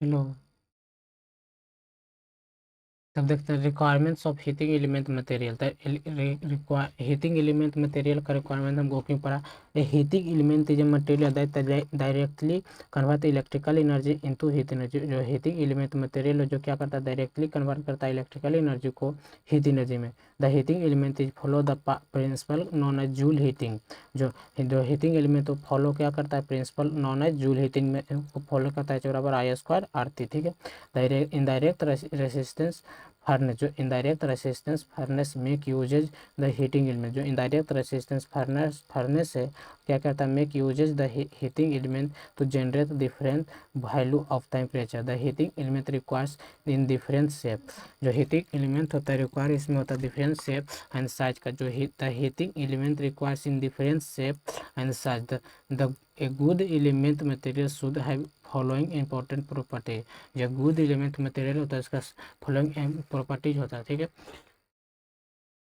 Hello. तब देखते हैं requirements of heating element material. Heating element material का रिक्वायरमेंट हमको क्यों पड़ा? Heating element is a material that directly convert electrical energy into heat energy. जो हीटिंग एलिमेंट मटेरियल है जो क्या करता है, डायरेक्टली कन्वर्ट करता है इलेक्ट्रिकल एनर्जी को हीट एनर्जी में। The heating element is follow the principle known as Joule heating. जो हीटिंग एलिमेंट तो फॉलो क्या करता है, principle known as Joule heating में फॉलो करता है, बराबर आई स्क्वायर आर टी। ठीक है। इनडायरेक्ट रेसिस्टेंस फर्नेस, जो indirect resistance furnace make uses the heating element. जो इनडायरेक्ट रेसिस्टेंस फर्नेस है क्या करता है, make uses the heating element to generate different value of temperature. The heating element requires in different shape. जो heating element होता है require इसमें होता है डिफरेंट शेप एंड साइज का। जो the heating element requires in different shape and size. The a good element material should have following important property. जो good element material होता है इसका फॉलोइंग प्रॉपर्टीज होता है। ठीक है।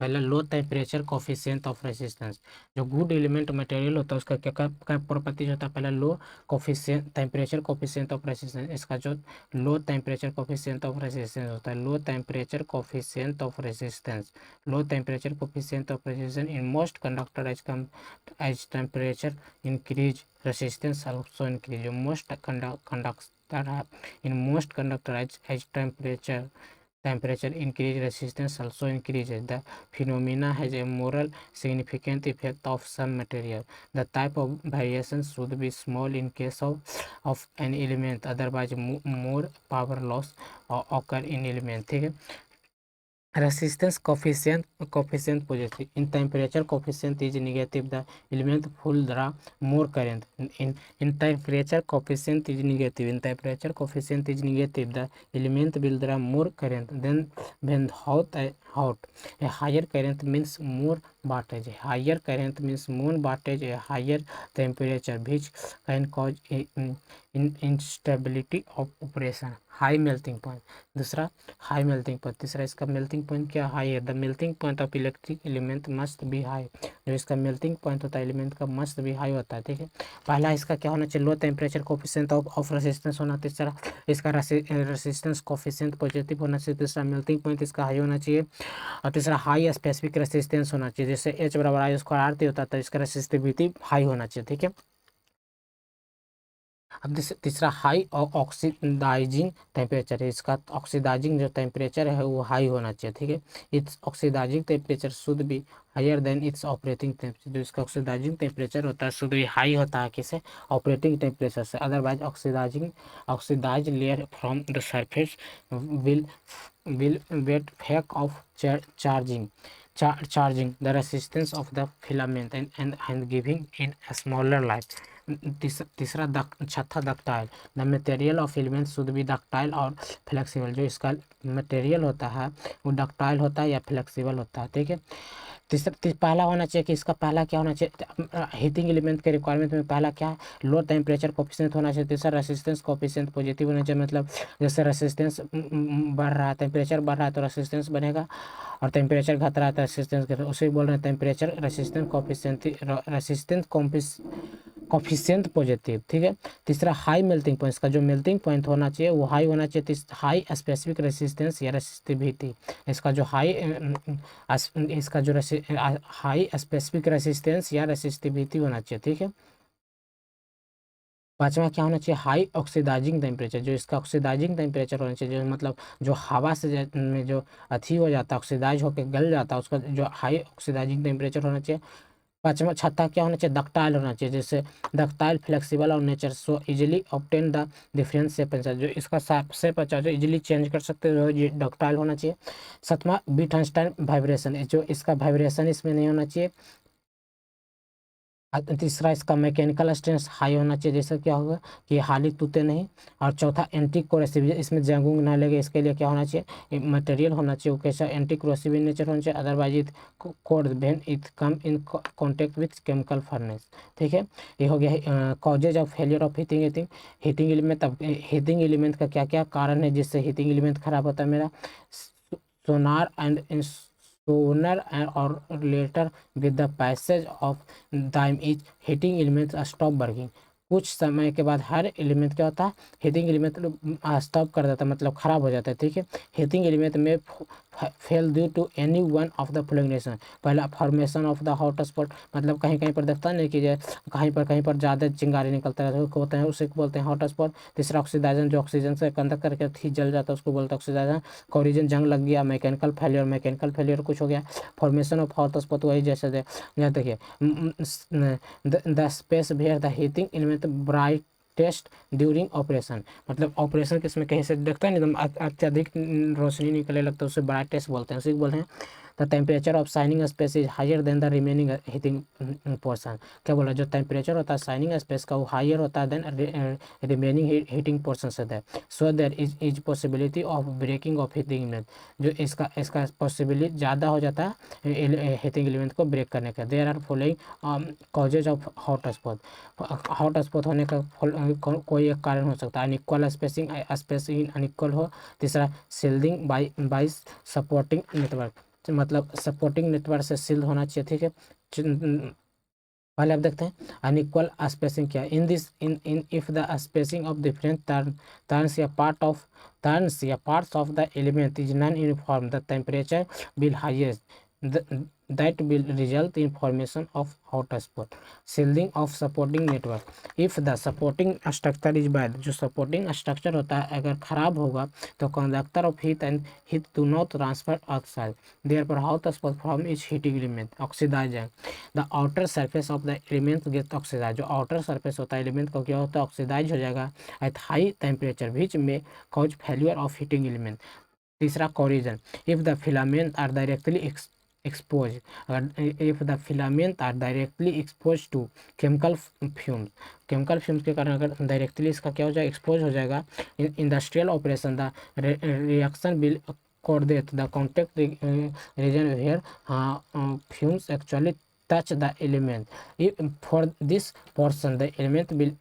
पहला low temperature coefficient of resistance. जो गुड एलिमेंट मटेरियल होता है उसका क्या क्या प्रॉपर्टीज होता है? पहला low coefficient temperature coefficient of resistance. इसका जो low temperature coefficient of resistance होता है, low temperature coefficient of resistance, low temperature coefficient of resistance in most conductor as temperature increase resistance also increase. जो most conductor है in most conductor as temperature increase, resistance also increases. The phenomena has a moral significant effect of some material. The type of variation should be small in case of an element, otherwise more power loss occur in element. ठीक है। resistance coefficient positive. In temperature coefficient is negative, the element will draw more current. In temperature coefficient is negative, in temperature coefficient is negative, the element will draw more current than when hot. A higher current means more wattage. Higher current means more wattage. A higher temperature which can cause instability of operation. High melting point। दूसरा high melting point. तीसरा इसका melting point क्या high है। The melting point of electric element must be high. जो इसका melting point होता है element का मस्ट बी हाई होता है। ठीक है। पहला इसका क्या होना चाहिए, लो टेम्परेचर कोफिशिएंट ऑफ रेजिस्टेंस होना। तीसरा इसका रेजिस्टेंस कोफिशिएंट पॉजिटिव होना चाहिए। तीसरा मेल्टिंग पॉइंट इसका हाई होना चाहिए। और तीसरा हाई स्पेसिफिक रेजिस्टेंस होना चाहिए। जैसे एच बराबर आई स्क्वायर आर टी होता है तो इसका रेसिस्टिविटी हाई होना चाहिए। ठीक है। अब तीसरा हाई ऑक्सीडाइजिंग टेम्परेचर है। इसका ऑक्सीडाइजिंग जो टेम्परेचर है वो हाई होना चाहिए। ठीक है। Its oxidising temperature should be higher than its operating temperature. जो इसका ऑक्सीडाइजिंग टेम्परेचर होता है शुड बी हाई होता है किसे, ऑपरेटिंग टेम्परेचर से। Otherwise oxidise layer from the surface will wet fake off charging the resistance of the filament and giving in a smaller light. तीसरा छठा ductile. The material of element should be ductile और flexible. जो इसका material होता है वो ductile होता है या फ्लेक्सिबल होता है। ठीक है। पहला होना चाहिए कि इसका पहला क्या होना चाहिए, हीटिंग एलिमेंट के रिक्वायरमेंट में पहला क्या है, लो टेम्परेचर कोफिशिएंट होना चाहिए। तीसरा रेसिस्टेंस कोफिशिएंट पॉजिटिव होना चाहिए। मतलब जैसे रेसिस्टेंस बढ़ रहा है, टेम्परेचर बढ़ रहा है तो रेसिस्टेंस बनेगा, और टेम्परेचर घट रहा है तो रेसिस्टेंस घट रहा है। उसे बोल रहे हैं टेम्परेचर रेसिस्टेंस कॉफिशिएंट पॉजिटिव। ठीक है। तीसरा हाई मेल्टिंग पॉइंट। इसका जो मेल्टिंग पॉइंट होना चाहिए वो हाई होना चाहिए। हाई स्पेसिफिक रेसिस्टेंस या रेसिस्टिविटी। इसका जो हाई स्पेसिफिक रेसिस्टेंस या रेसिस्टिविटी होना चाहिए। ठीक है। पांचवा क्या होना चाहिए, हाई ऑक्सीडाइजिंग टेम्परेचर। जो इसका ऑक्सीडाइजिंग टेम्परेचर होना चाहिए, जो मतलब जो हवा से में जो अथी हो जाता है, ऑक्सीडाइज होकर गल जाता है, उसका जो हाई ऑक्सीडाइजिंग टेम्परेचर होना चाहिए। पांचवा छठा क्या होना चाहिए, डक्टाइल होना चाहिए। जैसे डक्टाइल फ्लेक्सिबल और nature so easily obtain the difference shape and size. जो इसका शेप अच्छा जो इजिली चेंज कर सकते हो ये डक्टाइल होना चाहिए। सातवां बीटनस्टाइन वाइब्रेशन। जो इसका वाइब्रेशन इसमें नहीं होना चाहिए। तीसरा इसका मैकेनिकल स्ट्रेंथ हाई होना चाहिए, जैसे क्या होगा कि हाली टूटे नहीं। और चौथा एंटी कोरोसिव, इसमें जंग उंग ना लगे इसके लिए क्या होना चाहिए, मटेरियल होना चाहिए वो कैसा एंटी कोरोसिव इन नेचर होना चाहिए। Otherwise it code when it come in contact with chemical furnace. ठीक है। ये हो गया causes of failure of heating element. अब हीटिंग एलिमेंट का क्या क्या कारण है जिससे हीटिंग एलिमेंट खराब होता है मेरा, सोनार and sooner or later with the passage of time each heating elements stop working। कुछ समय के बाद हर एलिमेंट क्या होता है, हीटिंग एलिमेंट स्टॉप कर देता है, मतलब खराब हो जाता है, ठीक है। हीटिंग एलिमेंट में fail due to any one of the following reason. पहला formation of the hot spot, मतलब कहीं कहीं पर देखता नहीं कि कहीं पर ज़्यादा चिंगारी निकलता है, उसको बोलते हैं, उसे बोलते हैं हॉट स्पॉट। तीसरा ऑक्सीडाइजन, जो ऑक्सीजन से कंडक्ट करके ही जल जाता है, उसको बोलते हैं ऑक्सीडाइजन। कोरिजन, जंग लग गया। मैकेनिकल फेलियर कुछ हो गया। फॉर्मेशन ऑफ हॉट स्पॉट वही जैसे यहाँ देखिए, the space where the heating element brightest during operation, मतलब ऑपरेशन के इसमें कहीं से देखता है एकदम अत्यधिक रोशनी निकलने लगता है, उसे ब्राइटेस्ट बोलते हैं, उसी को बोलते हैं। The temperature of shining space is higher than the remaining heating portion. क्या बोला, जो टेम्परेचर होता है शाइनिंग स्पेस का वो हायर होता है देन रिमेनिंग हीटिंग पोर्सन से है। So there is possibility of breaking of heating element, जो इसका पॉसिबिलिटी ज़्यादा हो जाता है हीटिंग एलिमेंट को ब्रेक करने का। There are following causes of hot spot. Hot spot होने का कोई एक कारण हो सकता है, अनइक्वल स्पेसिंग अनइक्वल हो। तीसरा सील्डिंग बाई सपोर्टिंग नेटवर्क, मतलब सपोर्टिंग नेटवर्क से सील्ड होना चाहिए, ठीक है। पहले आप देखते हैं अनइक्वल स्पेसिंग क्या है। In this in if the spacing of different turns या parts of the element is non uniform, the temperature will highest, that will result in formation of hot spot. Shielding of supporting network, if the supporting structure is bad, जो supporting structure होता है अगर खराब होगा तो conductor of heat and heat do not transfer outside, therefore hot spot form is heating element oxidizing. The outer surface of the element get oxidized, जो outer surface होता है एलिमेंट का क्या होता है, ऑक्सीडाइज हो जाएगा at high temperature which may cause failure of heating element. तीसरा corrosion, if the filament are directly expose, अगर if the filament are directly expose to chemical fumes के कारण अगर डायरेक्टली इसका क्या हो जाएगा, एक्सपोज हो जाएगा, industrial operation the reaction will coordinate the contact region where fumes actually touch the element. For this portion the element will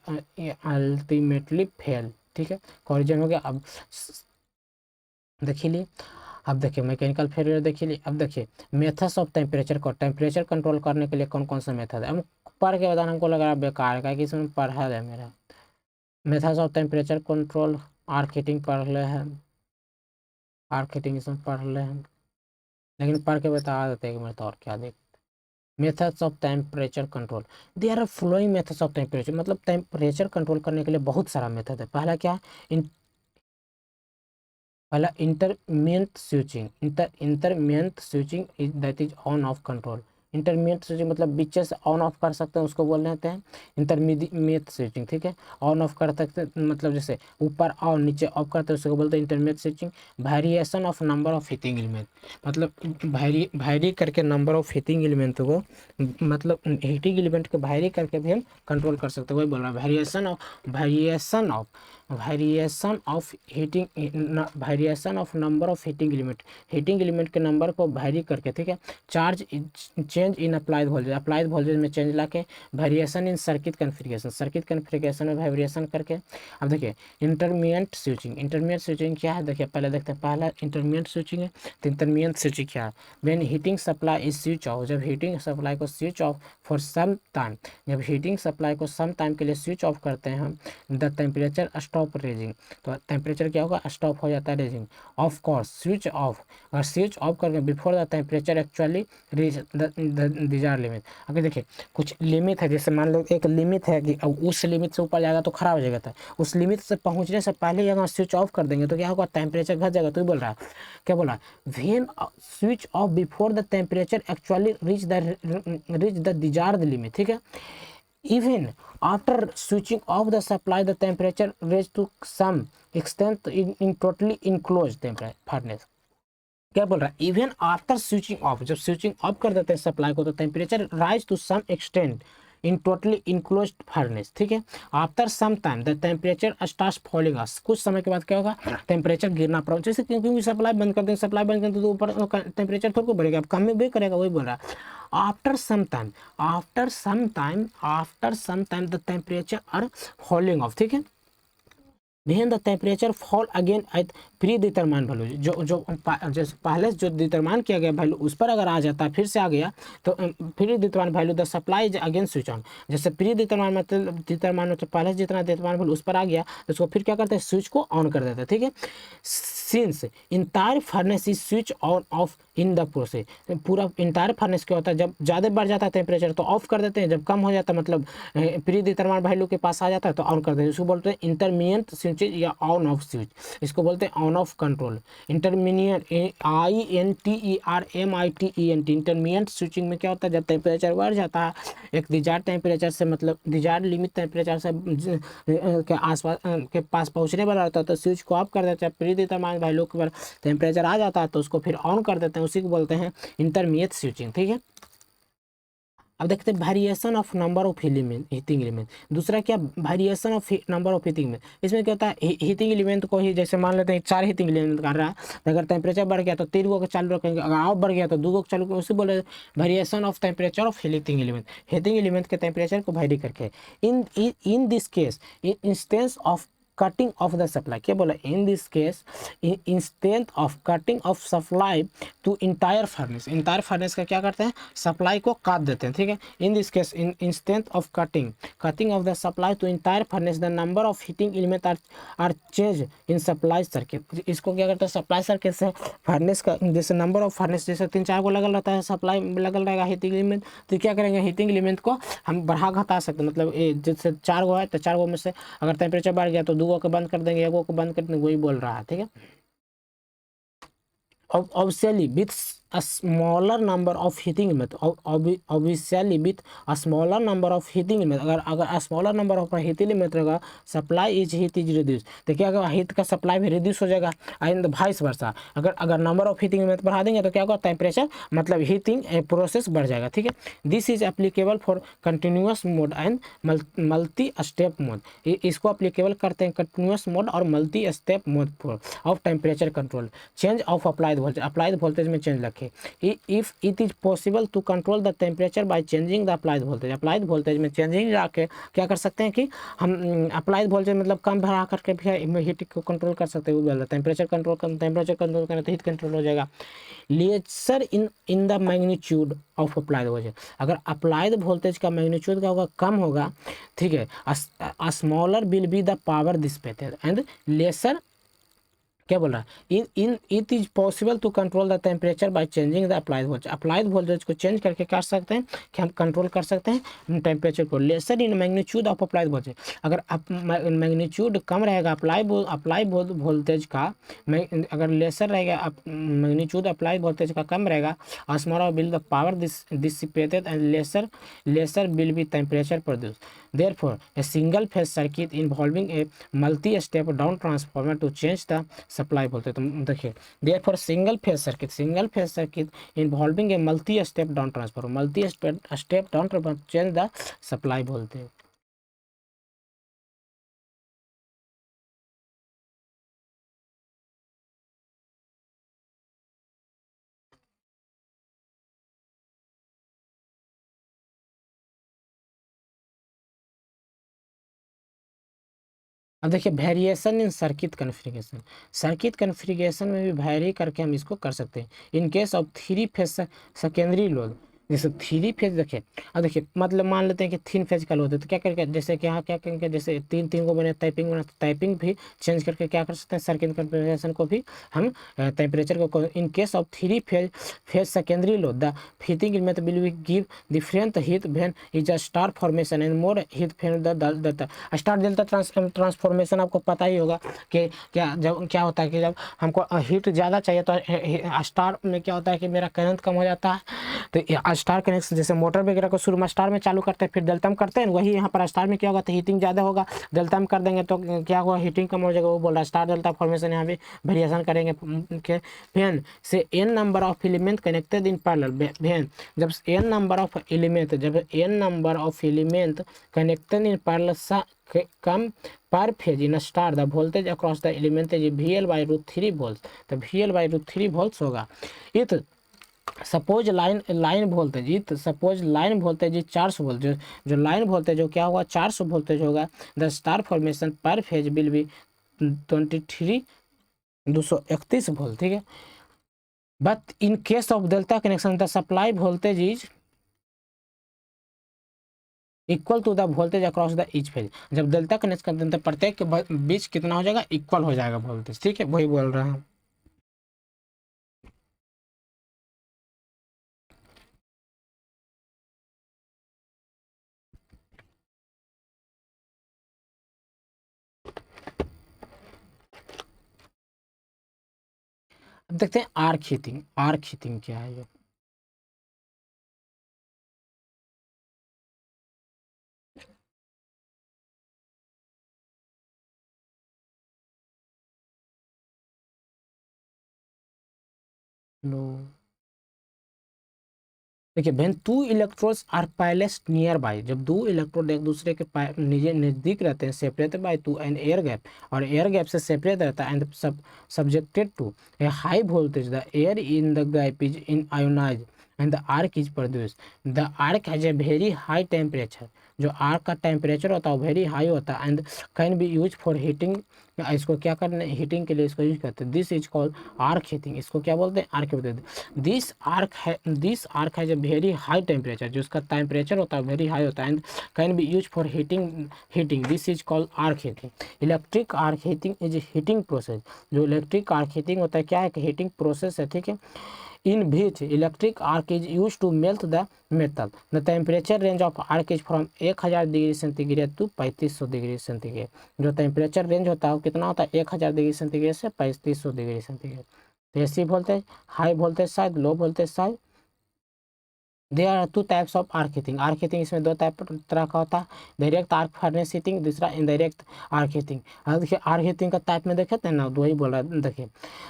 ultimately fail, ठीक है। कोरिजन हो गया। अब देखिए, अब देखिए मैकेनिकल फेलियर देखिए। अब देखिए मेथड्स ऑफ टेम्परेचर कंट्रोल करने के लिए कौन कौन सा मेथड है, हम पढ़ के बताना हमको लग रहा है बेकार का, कि इसमें पढ़ा है मेरा। Methods of temperature control, arc heating पढ़ ले हैं, आर्क हीटिंग इसमें पढ़ ले हैं, लेकिन पढ़ के बता देते हैं कि मैं तो और क्या देख। Methods of temperature control, there are following methods of temperature, मतलब टेम्परेचर कंट्रोल करने के लिए बहुत सारा मेथड है। पहला क्या, पहला intermittent switching that is on off control. Intermediate switching मतलब बीच से ऑन ऑफ कर सकते हैं, उसको बोल रहे हैं इंटरमीडिएट स्विचिंग, ठीक है। ऑन ऑफ कर सकते हैं मतलब जैसे ऊपर ऑन नीचे ऑफ करते हैं, उसको बोलते हैं intermediate switching. Variation of number of heating element, मतलब वैरी करके नंबर ऑफ हीटिंग एलिमेंट को, मतलब हीटिंग एलिमेंट को वैरी करके भी हम कंट्रोल कर सकते हैं, वही बोल रहा है। Variation of number of heating element के नंबर को वैरी करके, ठीक है। Charge change in applied voltage में चेंज लाके, वेरिएशन इन सर्किट कॉन्फ़िगरेशन में वेरिएशन करके। अब देखिए इंटरमीडिएट स्विचिंग क्या है, देखिए पहले देखते हैं। पहला इंटरमीडिएट स्विचिंग है, तो इंटरमीडिएट स्विचिंग क्या है, when heating supply is switch off, जब हीटिंग सप्लाई को switch off for some time, जब हीटिंग सप्लाई को सम टाइम के लिए स्विच ऑफ करते हैं हम, द टेम्परेचर स्टॉप रेजिंग, तो टेम्परेचर क्या होगा, स्टॉप हो जाता है raising. Of course switch off, अगर स्विच ऑफ करके before the temperature actually reach desire limit. अगर देखिए कुछ लिमिट है, जैसे मान लो एक लिमिट है कि अब उस लिमिट से ऊपर जाएगा तो खराब हो जाएगा, था उस लिमिट से पहुंचने से पहले अगर स्विच ऑफ कर देंगे तो क्या होगा, टेम्परेचर घट जाएगा। तो बोल रहा है, क्या बोला, when switch off before the temperature actually reach the desired limit, ठीक है। Even after switching off the supply, the temperature raised to some extent in totally enclosed furnace. क्या बोल रहा है, इवन आफ्टर स्विचिंग ऑफ, जब switching off कर देते हैं सप्लाई को, तो temperature rise to some extent in totally enclosed furnace, ठीक है। After some time the temperature starts falling, कुछ समय के बाद क्या होगा, टेम्परेचर गिरना पड़ा, जैसे क्योंकि सप्लाई बंद कर देंगे, सप्लाई बंद कर देंगे तो ऊपर टेम्परेचर थोड़ा बढ़ेगा, अब कम भी करेगा, वही बोल रहा है। After some time the temperature are falling off, ठीक है। then the temperature fall again at predetermine value, जैसे पहले जो डिटरमाइन किया गया वैल्यू उस पर अगर आ जाता है, फिर से आ गया तो pre determine value the supply is again switch on. जैसे प्री डिटरमाइन मतलब पहले जितना डिटरमाइन वैल्यू उस पर आ गया तो उसको फिर क्या करते हैं, स्विच को ऑन कर देते हैं, ठीक है। Since entire furnace is switch on off in the process, पूरा इंटायर फर्नेस क्या होता है, जब ज़्यादा बढ़ जाता है टेम्परेचर तो ऑफ कर देते हैं, जब कम हो जाता है मतलब प्री डिटरमाइन वैल्यू के पास आ जाता है तो ऑन कर देते हैं। इसको बोलते हैं इंटरमीडिएट स्विच या ऑन ऑफ स्विच, इसको बोलते हैं on off control. Intermediate INTERMITENT intermediate switching में क्या होता है, जब टेम्परेचर बढ़ जाता है एक डिजायर्ड टेम्परेचर से, मतलब डिजायर्ड लिमिट टेम्परेचर से के आसपास के पास पहुंचने वाला होता है तो स्विच को ऑफ कर देते हैं। प्री डिटरमाइंड वैल्यू पर टेम्परेचर आ जाता है तो उसको फिर ऑन कर देते हैं, उसी को बोलते हैं इंटरमीडिएट स्विचिंग, ठीक है। अब देखते हैं variation of number of heating element. दूसरा क्या, variation of number of heating element. इसमें क्या होता है, हीटिंग एलिमेंट को ही जैसे मान लेते हैं 4 हीटिंग एलिमेंट कर रहा है, तो अगर टेम्परेचर बढ़ गया तो 3 को चालू रखेंगे, अगर और बढ़ गया तो 2 को चालू करेंगे, उसे बोले variation of temperature of heating element. Heating element के टेम्परेचर को वेरी करके in this case instance of cutting off the supply, क्या बोला, in this case instant of cutting off supply to entire furnace का क्या करते हैं, सप्लाई को काट देते हैं, ठीक है। In this case instant of cutting off the supply to entire furnace the number of heating element are change in supply circuit. इसको क्या करते हैं, सप्लाई सर्किट से फर्नेस का जैसे नंबर ऑफ फर्नेस जैसे 3-4 को लगल रहता है, सप्लाई लगल रहेगा हीटिंग एलिमेंट, तो क्या करेंगे, हीटिंग एलिमेंट को हम बढ़ा घटा सकते हैं, मतलब जैसे 4 गो है तो 4 गो में से अगर टेम्परेचर बढ़ गया तो 2 को बंद कर देंगे, 1 को बंद कर देंगे, वही बोल रहा है, ठीक है। Obviously with a smaller number of heating element, obviously with a smaller number of heating element, अगर smaller number of heating element रहेगा, supply is heat is reduce, तो क्या होगा, हीट का सप्लाई भी रिड्यूस हो जाएगा, एंड वाइस वर्सा। अगर नंबर ऑफ हीटिंग एलिमेंट बढ़ा देंगे तो क्या होगा, टेम्परेचर मतलब हीटिंग प्रोसेस बढ़ जाएगा, ठीक है। This is applicable for continuous mode and multi step mode, इसको एप्लीकेबल करते हैं कंटिन्यूस मोड और multi step mode for of temperature control. Change of applied voltage में चेंज रखें। If it is possible to control the temperature by changing the applied voltage में changing रखे, क्या कर सकते हैं कि हम अप्लाइड वोल्टेज मतलब कम बढ़ा करके भी हीट को कंट्रोल कर सकते हैं, वो बोल टेम्परेचर कंट्रोल करना तो हीट कंट्रोल हो जाएगा। Lesser in the magnitude of applied voltage, अगर अप्लाइड वोल्टेज का मैग्नीट्यूड का होगा कम होगा, ठीक है, smaller will be the power dissipated and lesser, क्या बोल रहा है, in it is possible to control the temperature by changing the applied voltage को चेंज करके कर सकते हैं कि हम कंट्रोल कर सकते हैं टेम्परेचर को। Lesser in magnitude of applied voltage, अगर मैग्नीट्यूड कम रहेगा अप्लाइड वोल्टेज का, अगर लेसर रहेगा मैग्नीट्यूड अप्लाइड वोल्टेज का कम रहेगा, smaller will the power dissipated and laser will be temperature produce. Therefore, a single phase circuit involving a multi-step down transformer to change the supply बोलते हैं, तो देखिए therefore single phase circuit involving a multi step down transformer change the supply बोलते हैं। अब देखिए variation in circuit configuration में भी वेरी करके हम इसको कर सकते हैं। इन case of 3 phase secondary load, जैसे 3 फेज देखिए, अब देखिए मतलब मान लेते हैं कि 3 फेज का लोड है, तो क्या करके जैसे कि यहाँ क्या करेंगे, जैसे 3 को बने टाइपिंग भी चेंज करके क्या कर सकते हैं, सर्किट कन्फिग्रेशन को भी हम टेम्परेचर को। इन case of 3 phase secondary load the heating element will be give different heat when is a star formation and more heat when the star delta transformation आपको पता ही होगा कि क्या होता है कि जब हमको हीट ज़्यादा चाहिए तो स्टार में क्या होता है कि मेरा करंट कम हो जाता है, तो स्टार कनेक्शन जैसे मोटर वगैरह को शुरू में स्टार में चालू करते हैं फिर डेल्टा में करते हैं, वही यहाँ पर स्टार में क्या होगा, तो हीटिंग ज़्यादा होगा, डेल्टा में कर देंगे तो क्या होगा, हीटिंग कम हो जाएगा, वो बोल रहा है स्टार डेल्टा फॉर्मेशन यहाँ भी वेरिएशन करेंगे। When say N number of element connected in parallel, when जब N number of element connected in parallel कम per phase in star the voltage across the element is VL/√3 volt, तो VL/√3 volt होगा। It suppose line voltage is 400 volt, जो line voltage जो क्या होगा 400 voltage होगा। The star formation per phase will be 231 volt, ठीक है। But in case of delta connection the supply voltage is equal to the voltage across the each phase. जब delta connect करते हैं तो प्रत्येक के बीच कितना हो जाएगा, इक्वल हो जाएगा वोल्टेज, ठीक है, वही बोल रहा हूँ। अब देखते हैं आर्क हीटिंग। आर्क हीटिंग क्या है ये? नो, देखिए when two electrodes are placed near by, जब दो इलेक्ट्रोड एक दूसरे के नजदीक रहते हैं, separated by to an air gap, और एयर गैप से सेपरेट रहता है, and subjected to a high voltage, the air in the gap is in ionize and the arc is produced. The arc has a very high temperature, जो arc का temperature होता है वो very high होता है, and can be use for heating. इसको क्या करना है, हीटिंग के लिए इसको यूज करते हैं। This is called arc heating. इसको क्या बोलते हैं, आर्क बोलते हैं। This arc has a very high temperature, जो उसका टेम्परेचर होता है वेरी हाई होता है, and can be use for heating this is called arc heating. Electric arc heating is heating process. जो इलेक्ट्रिक आर्क हीटिंग होता है क्या है, कि हीटिंग प्रोसेस है, ठीक है। In which electric arc is use to melt the metal. The temperature range of arc is from 1000 degree centigrade to 3500 degree centigrade. जो टेम्परेचर रेंज होता है वो कितना होता है, 1000 डिग्री सेंटीग्रेड से 3500 डिग्री सेंटीग्रेड। तो ऐसी voltage, high voltage side, low voltage side. There are two types of arc heating. Arc heating इसमें दो तरह का होता है, डायरेक्ट आर्क फर्नेस हीटिंग, दूसरा इनडायरेक्ट आर्क हीटिंग। अब देखिए आर्क हीटिंग का टाइप में देखे थे ना, दो ही बोल रहा है, देखिए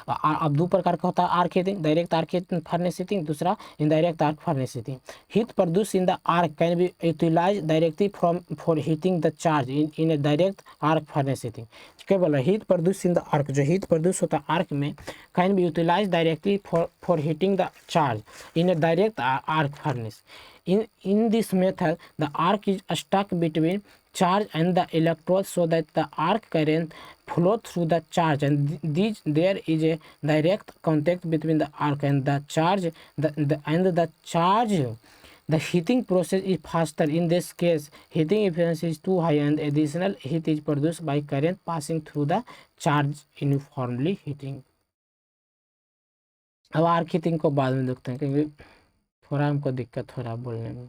अब दो प्रकार का होता है arc heating, direct arc furnace heating, दूसरा indirect arc furnace heating. Heat produce in the arc can be utilize directly from for heating the charge in a direct arc furnace heating. क्या बोला, heat produce in the arc, जो heat produce होता है arc में, can be utilize directly for heating the charge in a direct arc furnace. In this method, the arc is stuck between charge and the electrode so that the arc current flow through the charge, and there is a direct contact between the arc and the charge. The charge. The heating process is faster. In this case, heating efficiency is too high and additional heat is produced by current passing through the charge uniformly heating. अब arc heating को बाद में देखते हैं, क्योंकि थोड़ा हमको दिक्कत हो रहा है बोलने में।